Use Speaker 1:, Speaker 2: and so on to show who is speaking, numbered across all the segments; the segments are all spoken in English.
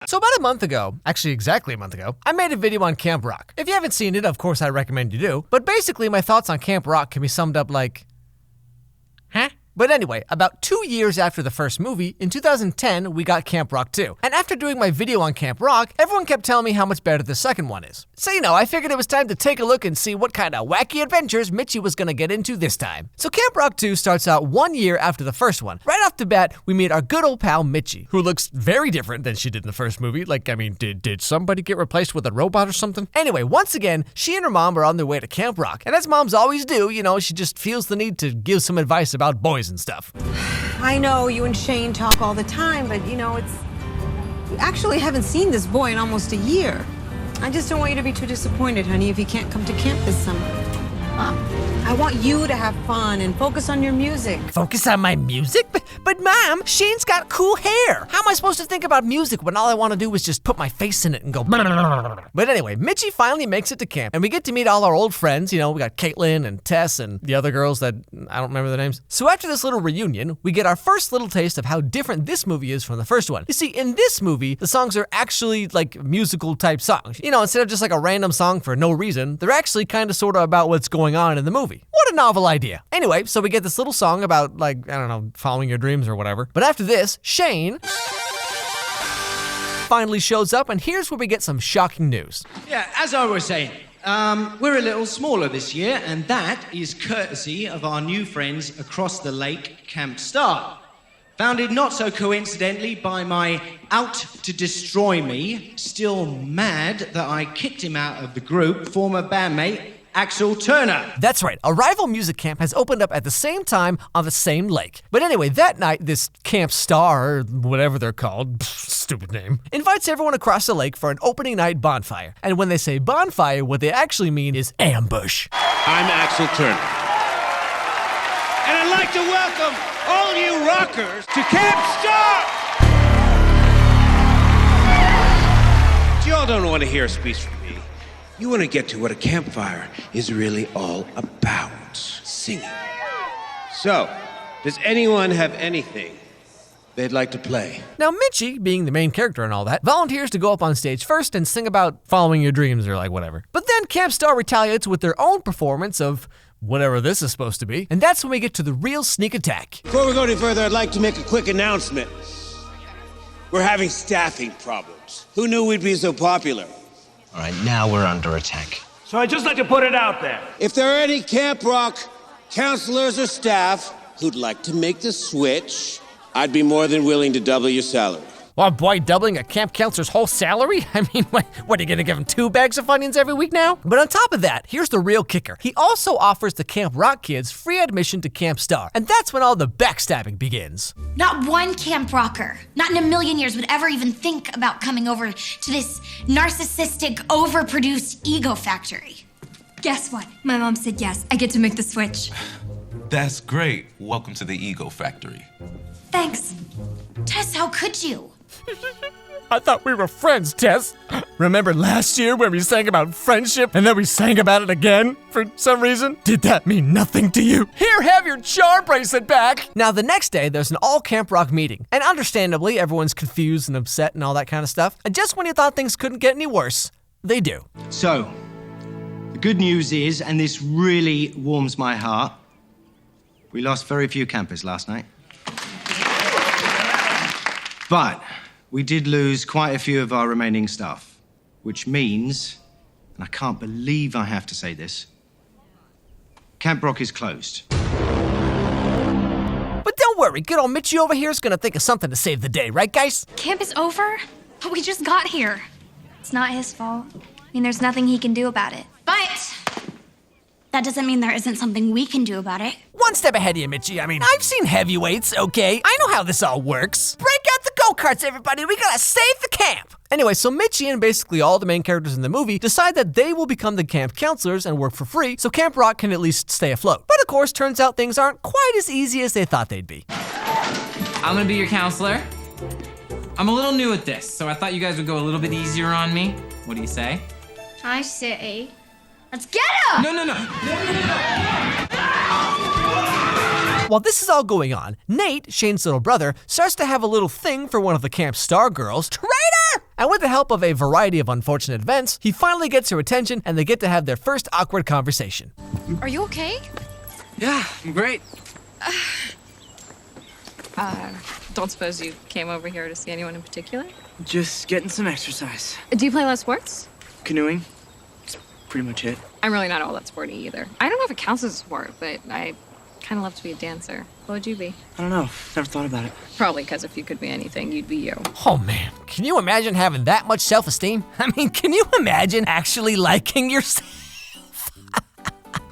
Speaker 1: So about a month ago, actually exactly a month ago, I made a video on Camp Rock. If you haven't seen it, of course I recommend you do. But basically my thoughts on Camp Rock can be summed up like, huh? But anyway, about 2 years after the first movie, in 2010, we got Camp Rock 2. And after doing my video on Camp Rock, everyone kept telling me how much better the second one is. So I figured it was time to take a look and see what kind of wacky adventures Mitchie was gonna get into this time. So Camp Rock 2 starts out 1 year after the first one. Right off the bat, we meet our good old pal Mitchie, who looks very different than she did in the first movie. Did somebody get replaced with a robot or something? Anyway, once again, she and her mom are on their way to Camp Rock. And as moms always do, she just feels the need to give some advice about boys and stuff.
Speaker 2: I know you and Shane talk all the time, but you actually haven't seen this boy in almost a year. I just don't want you to be too disappointed, honey, if you can't come to camp this summer. I want you to have fun and focus on your music.
Speaker 1: Focus on my music? But Mom, Shane's got cool hair. How am I supposed to think about music when all I want to do is just put my face in it and go But anyway, Mitchie finally makes it to camp, and we get to meet all our old friends. We got Caitlin and Tess and the other girls that I don't remember their names. So after this little reunion, we get our first little taste of how different this movie is from the first one. You see, in this movie, the songs are actually like musical type songs. Instead of just like a random song for no reason, they're actually kind of sort of about what's going on in the movie. What a novel idea. Anyway, so we get this little song about following your dreams or whatever. But after this, Shane finally shows up, and here's where we get some shocking news.
Speaker 3: Yeah, as I was saying, we're a little smaller this year, and that is courtesy of our new friends across the lake, Camp Star. Founded not so coincidentally by my out-to-destroy-me, still mad that I kicked him out of the group, former bandmate Axel Turner.
Speaker 1: That's right, a rival music camp has opened up at the same time on the same lake. But anyway, that night, this Camp Star, or whatever they're called, stupid name, invites everyone across the lake for an opening night bonfire. And when they say bonfire, what they actually mean is ambush.
Speaker 4: I'm Axel Turner. And I'd like to welcome all you rockers to Camp Star! You all don't want to hear a speech from me. You want to get to what a campfire is really all about. Singing. So, does anyone have anything they'd like to play?
Speaker 1: Now, Mitchie, being the main character and all that, volunteers to go up on stage first and sing about following your dreams or whatever. But then Camp Star retaliates with their own performance of whatever this is supposed to be, and that's when we get to the real sneak attack.
Speaker 4: Before we go any further, I'd like to make a quick announcement. We're having staffing problems. Who knew we'd be so popular?
Speaker 5: All right, now we're under attack.
Speaker 6: So I'd just like to put it out there.
Speaker 4: If there are any Camp Rock counselors or staff who'd like to make the switch, I'd be more than willing to double your salary.
Speaker 1: Well, boy, doubling a camp counselor's whole salary? I mean, what are you gonna give him 2 bags of Funyuns every week now? But on top of that, here's the real kicker. He also offers the Camp Rock kids free admission to Camp Star. And that's when all the backstabbing begins.
Speaker 7: Not one Camp Rocker, not in a million years, would ever even think about coming over to this narcissistic, overproduced ego factory. Guess what? My mom said yes. I get to make the switch.
Speaker 8: That's great. Welcome to the ego factory.
Speaker 7: Thanks. Tess, how could you?
Speaker 1: I thought we were friends, Tess. Remember last year when we sang about friendship and then we sang about it again for some reason? Did that mean nothing to you? Here, have your charm bracelet back. Now, the next day, there's an all Camp Rock meeting. And understandably, everyone's confused and upset and all that kind of stuff. And just when you thought things couldn't get any worse, they do.
Speaker 3: So, the good news is, and this really warms my heart, we lost very few campers last night. But we did lose quite a few of our remaining staff, which means, and I can't believe I have to say this, Camp Rock is closed.
Speaker 1: But don't worry, good old Mitchie over here is gonna think of something to save the day, right, guys?
Speaker 7: Camp is over? But we just got here. It's not his fault. I mean, there's nothing he can do about it. But that doesn't mean there isn't something we can do about it.
Speaker 1: One step ahead of you, Mitchie. I mean, I've seen heavyweights, okay? I know how this all works. Break out the go-karts, everybody. We gotta save the camp. Anyway, so Mitchie and basically all the main characters in the movie decide that they will become the camp counselors and work for free so Camp Rock can at least stay afloat. But of course, turns out things aren't quite as easy as they thought they'd be.
Speaker 9: I'm gonna be your counselor. I'm a little new at this, so I thought you guys would go a little bit easier on me. What do you say?
Speaker 7: I say, let's get him!
Speaker 9: No.
Speaker 1: While this is all going on, Nate, Shane's little brother, starts to have a little thing for one of the Camp Star girls. Traitor! And with the help of a variety of unfortunate events, he finally gets her attention and they get to have their first awkward conversation.
Speaker 10: Are you okay?
Speaker 9: Yeah, I'm great.
Speaker 10: Don't suppose you came over here to see anyone in particular?
Speaker 11: Just getting some exercise.
Speaker 10: Do you play a lot of sports?
Speaker 11: Canoeing. That's pretty much it.
Speaker 10: I'm really not all that sporty either. I don't know if it counts as a sport, but I kind of love to be a dancer. What would you be?
Speaker 11: I don't know. Never thought about it.
Speaker 10: Probably because if you could be anything, you'd be you.
Speaker 1: Oh man, can you imagine having that much self-esteem? I mean, can you imagine actually liking yourself?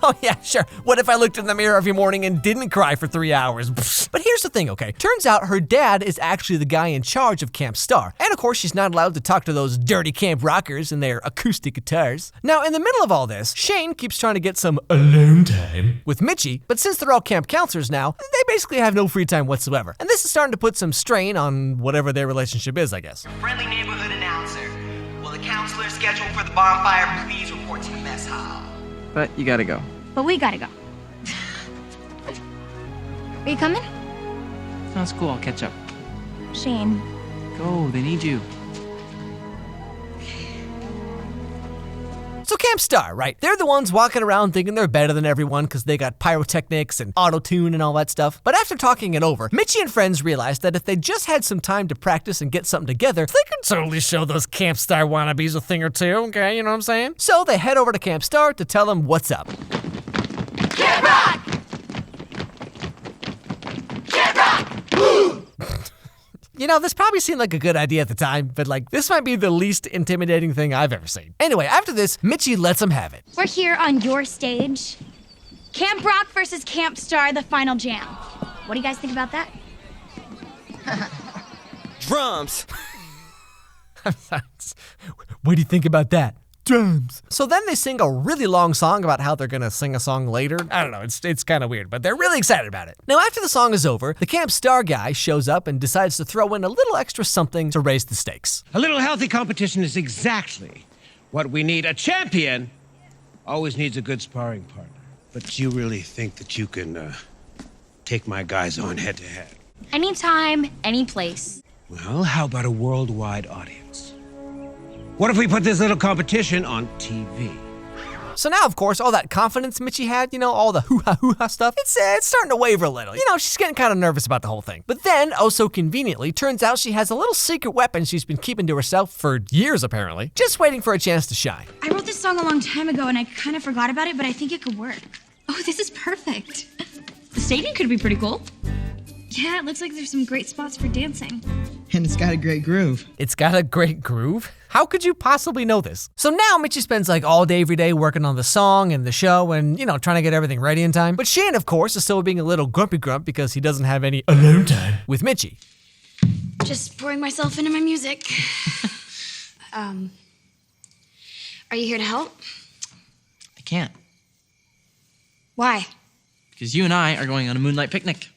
Speaker 1: Oh yeah, sure. What if I looked in the mirror every morning and didn't cry for 3 hours? But here's the thing, okay? Turns out her dad is actually the guy in charge of Camp Star. And of course, she's not allowed to talk to those dirty camp rockers and their acoustic guitars. Now, in the middle of all this, Shane keeps trying to get some alone time with Mitchie, but since they're all camp counselors now, they basically have no free time whatsoever. And this is starting to put some strain on whatever their relationship is, I guess.
Speaker 12: Friendly neighborhood announcer. Will the counselor scheduled for the bonfire please report to the mess hall?
Speaker 11: But you gotta go.
Speaker 7: But we gotta go. Are you coming?
Speaker 11: Sounds cool. I'll catch up.
Speaker 7: Shane.
Speaker 11: Go. They need you.
Speaker 1: So Camp Star, right? They're the ones walking around thinking they're better than everyone because they got pyrotechnics and auto-tune and all that stuff. But after talking it over, Mitchie and friends realized that if they just had some time to practice and get something together, they could totally show those Camp Star wannabes a thing or two, okay? You know what I'm saying? So they head over to Camp Star to tell them what's up.
Speaker 12: Camp Rock! Camp Rock!
Speaker 1: You know, this probably seemed like a good idea at the time, but like, this might be the least intimidating thing I've ever seen. Anyway, after this, Mitchie lets them have it.
Speaker 7: We're here on your stage. Camp Rock versus Camp Star, the final jam. What do you guys think about that?
Speaker 11: Drums.
Speaker 1: What do you think about that? Drums. So then they sing a really long song about how they're gonna sing a song later. I don't know, it's kind of weird, but they're really excited about it. Now after the song is over, the Camp Star guy shows up and decides to throw in a little extra something to raise the stakes.
Speaker 4: A little healthy competition is exactly what we need. A champion always needs a good sparring partner. But you really think that you can take my guys on head to head?
Speaker 7: Anytime, any place.
Speaker 4: Well, how about a worldwide audience? What if we put this little competition on TV?
Speaker 1: So now, of course, all that confidence Mitchie had, you know, all the hoo-ha stuff, it's starting to waver a little. You know, she's getting kind of nervous about the whole thing. But then, oh so conveniently, turns out she has a little secret weapon she's been keeping to herself for years, apparently, just waiting for a chance to shine.
Speaker 7: I wrote this song a long time ago and I kind of forgot about it, but I think it could work. Oh, this is perfect. The stadium could be pretty cool. Yeah, it looks like there's some great spots for dancing.
Speaker 13: And it's got a great groove.
Speaker 1: It's got a great groove? How could you possibly know this? So now Mitchie spends like all day every day working on the song and the show and, you know, trying to get everything ready in time. But Shane, of course, is still being a little grumpy grump because he doesn't have any alone time with Mitchie.
Speaker 7: Just pouring myself into my music. Are you here to help?
Speaker 9: I can't.
Speaker 7: Why?
Speaker 9: Because you and I are going on a moonlight picnic.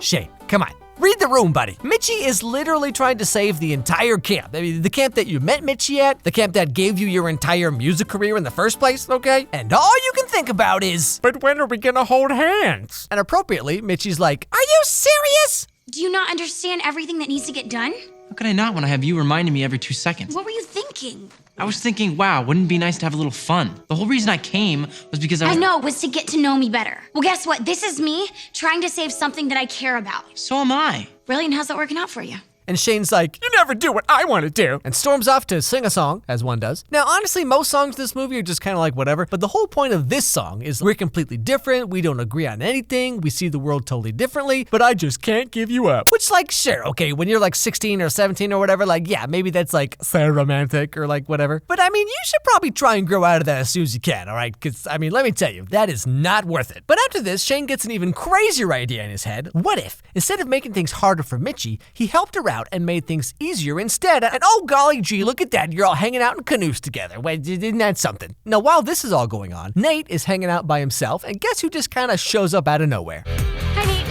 Speaker 1: Shane, come on. Read the room, buddy. Mitchie is literally trying to save the entire camp. I mean, the camp that you met Mitchie at, the camp that gave you your entire music career in the first place, okay? And all you can think about is, but when are we gonna hold hands? And appropriately, Mitchie's like, are you serious?
Speaker 7: Do you not understand everything that needs to get done?
Speaker 9: How could I not when I have you reminding me every 2 seconds?
Speaker 7: What were you thinking?
Speaker 9: I was thinking, wow, wouldn't it be nice to have a little fun? The whole reason I came was because
Speaker 7: I know, was to get to know me better. Well, guess what? This is me trying to save something that I care about.
Speaker 9: So am I.
Speaker 7: Really? And how's that working out for you?
Speaker 1: And Shane's like, you never do what I want to do, and storms off to sing a song, as one does. Now, honestly, most songs in this movie are just kind of like whatever, but the whole point of this song is we're completely different, we don't agree on anything, we see the world totally differently, but I just can't give you up. Which, like, sure, okay, when you're like 16 or 17 or whatever, like, yeah, maybe that's like so romantic or like whatever. But I mean, you should probably try and grow out of that as soon as you can, all right? Because, I mean, let me tell you, that is not worth it. But after this, Shane gets an even crazier idea in his head. What if, instead of making things harder for Mitchie, he helped her out and made things easier instead? And oh golly gee, look at that, you're all hanging out in canoes together. Wait, isn't that something? Now while this is all going on, Nate is hanging out by himself, and guess who just kind of shows up out of nowhere?
Speaker 10: Hi, Nate.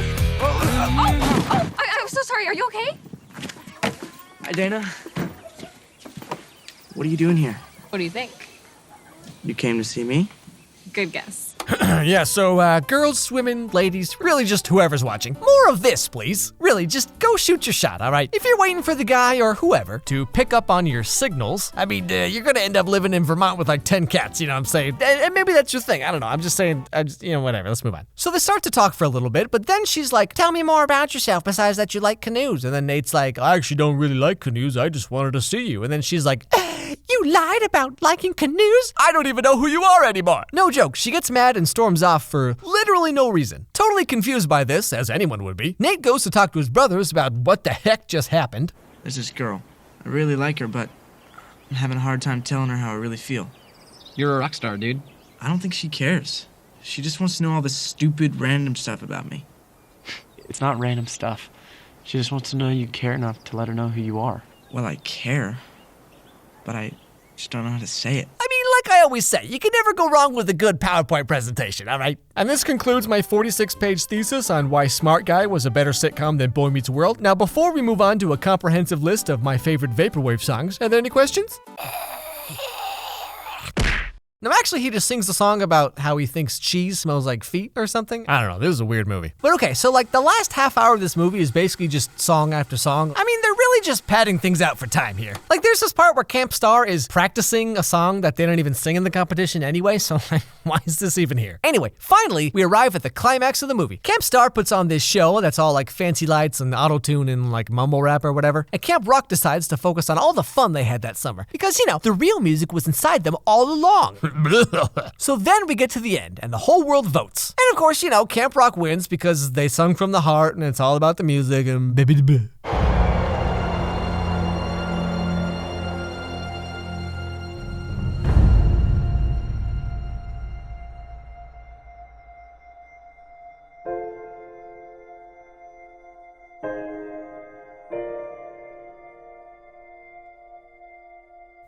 Speaker 10: I'm so sorry. Are you okay?
Speaker 11: Hi, Dana. What are you doing here?
Speaker 10: What do you think?
Speaker 11: You came to see me?
Speaker 10: Good guess.
Speaker 1: Yeah, so girls, women, ladies, really just whoever's watching. More of this, please. Really, just go shoot your shot, all right? If you're waiting for the guy or whoever to pick up on your signals, I mean, you're gonna end up living in Vermont with like 10 cats, you know what I'm saying? And maybe that's your thing, I don't know. I'm just saying, whatever, let's move on. So they start to talk for a little bit, but then she's like, tell me more about yourself besides that you like canoes. And then Nate's like, I actually don't really like canoes, I just wanted to see you. And then she's like, you lied about liking canoes? I don't even know who you are anymore. No joke, she gets mad and storms off for literally no reason. Totally confused by this, as anyone would be, Nate goes to talk to his brothers about what the heck just happened.
Speaker 11: There's this girl. I really like her, but I'm having a hard time telling her how I really feel.
Speaker 14: You're a rock star, dude.
Speaker 11: I don't think she cares. She just wants to know all this stupid, random stuff about me.
Speaker 14: It's not random stuff. She just wants to know you care enough to let her know who you are.
Speaker 11: Well, I care, but I just don't know how to say it.
Speaker 1: I mean, like I always say, you can never go wrong with a good PowerPoint presentation, all right? And this concludes my 46-page thesis on why Smart Guy was a better sitcom than Boy Meets World. Now, before we move on to a comprehensive list of my favorite Vaporwave songs, are there any questions? No, actually, he just sings the song about how he thinks cheese smells like feet or something. I don't know, this is a weird movie. But okay, so like the last half hour of this movie is basically just song after song. I mean, they're really just padding things out for time here. Like there's this part where Camp Star is practicing a song that they don't even sing in the competition anyway, so like, why is this even here? Anyway, finally, we arrive at the climax of the movie. Camp Star puts on this show that's all like fancy lights and auto-tune and like mumble rap or whatever, and Camp Rock decides to focus on all the fun they had that summer. Because, you know, the real music was inside them all along. So then we get to the end, and the whole world votes. And of course, you know, Camp Rock wins because they sung from the heart, and it's all about the music, and baby.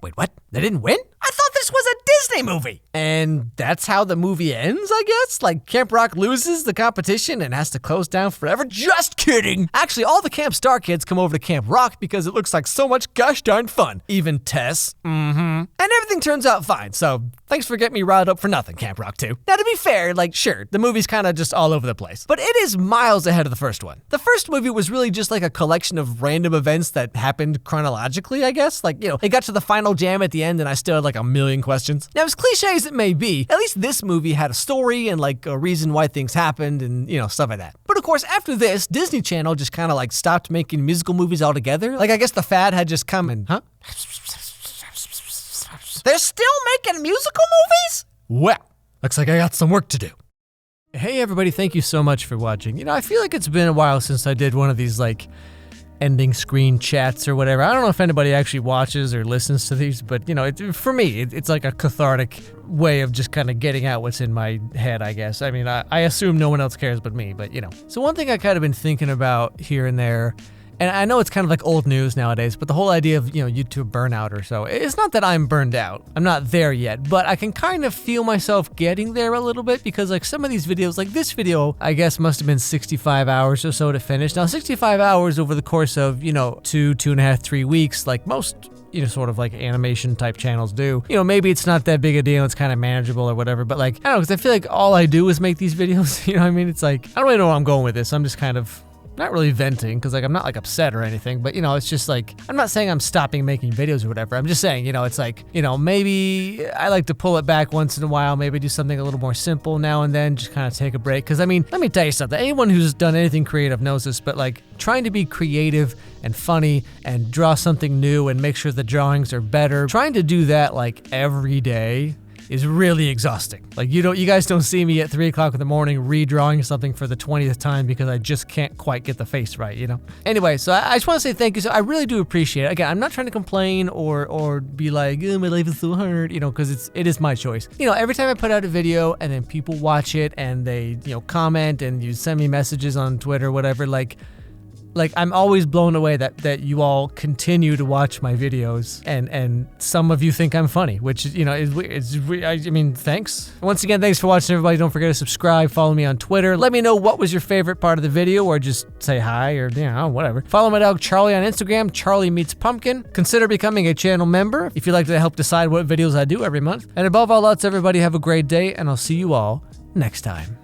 Speaker 1: Wait, what? They didn't win? I thought this was a Disney movie. And that's how the movie ends, I guess? Like Camp Rock loses the competition and has to close down forever? Just kidding. Actually, all the Camp Star kids come over to Camp Rock because it looks like so much gosh darn fun. Even Tess. And everything turns out fine. So thanks for getting me riled up for nothing, Camp Rock 2. Now, to be fair, like, sure, the movie's kind of just all over the place. But it is miles ahead of the first one. The first movie was really just like a collection of random events that happened chronologically, I guess. Like, you know, it got to the final jam at the end and I still had like a million questions. Now, as cliche as it may be, at least this movie had a story and like a reason why things happened and, you know, stuff like that. But of course, after this, Disney Channel just kind of like stopped making musical movies altogether. Like, I guess the fad had just come and, They're still making musical movies? Well, looks like I got some work to do. Hey everybody, thank you so much for watching. You know, I feel like it's been a while since I did one of these like ending screen chats or whatever. I don't know if anybody actually watches or listens to these, but you know, for me, it's like a cathartic way of just kind of getting out what's in my head, I guess. I mean, I assume no one else cares but me, but you know. So one thing I kind of been thinking about here and there, and I know it's kind of like old news nowadays, but the whole idea of, you know, YouTube burnout or so, it's not that I'm burned out. I'm not there yet, but I can kind of feel myself getting there a little bit because like some of these videos, like this video, I guess must have been 65 hours or so to finish. Now, 65 hours over the course of, you know, 2.5, 3 weeks, like most, you know, sort of like animation type channels do. You know, maybe it's not that big a deal, it's kind of manageable or whatever, but like, I don't know, because I feel like all I do is make these videos, you know what I mean? It's like, I don't really know where I'm going with this. I'm just kind of not really venting, because like I'm not like upset or anything, but you know, it's just like, I'm not saying I'm stopping making videos or whatever. I'm just saying, you know, it's like, you know, maybe I like to pull it back once in a while, maybe do something a little more simple now and then, just kind of take a break. Because I mean, let me tell you something, anyone who's done anything creative knows this, but like trying to be creative and funny and draw something new and make sure the drawings are better, trying to do that like every day is really exhausting. Like you guys don't see me at 3 o'clock in the morning redrawing something for the 20th time because I just can't quite get the face right, you know? Anyway, so I just want to say thank you. So I really do appreciate it. Again, I'm not trying to complain or be like, oh, my life is so hard, you know, because it is my choice. You know, every time I put out a video and then people watch it and they, you know, comment and you send me messages on Twitter, whatever, like, Like, I'm always blown away that you all continue to watch my videos, and some of you think I'm funny, which, you know, I mean, thanks. Once again, thanks for watching, everybody. Don't forget to subscribe, follow me on Twitter. Let me know what was your favorite part of the video, or just say hi, or, you know, whatever. Follow my dog Charlie on Instagram, Charlie Meets Pumpkin. Consider becoming a channel member if you'd like to help decide what videos I do every month. And above all else, everybody have a great day, and I'll see you all next time.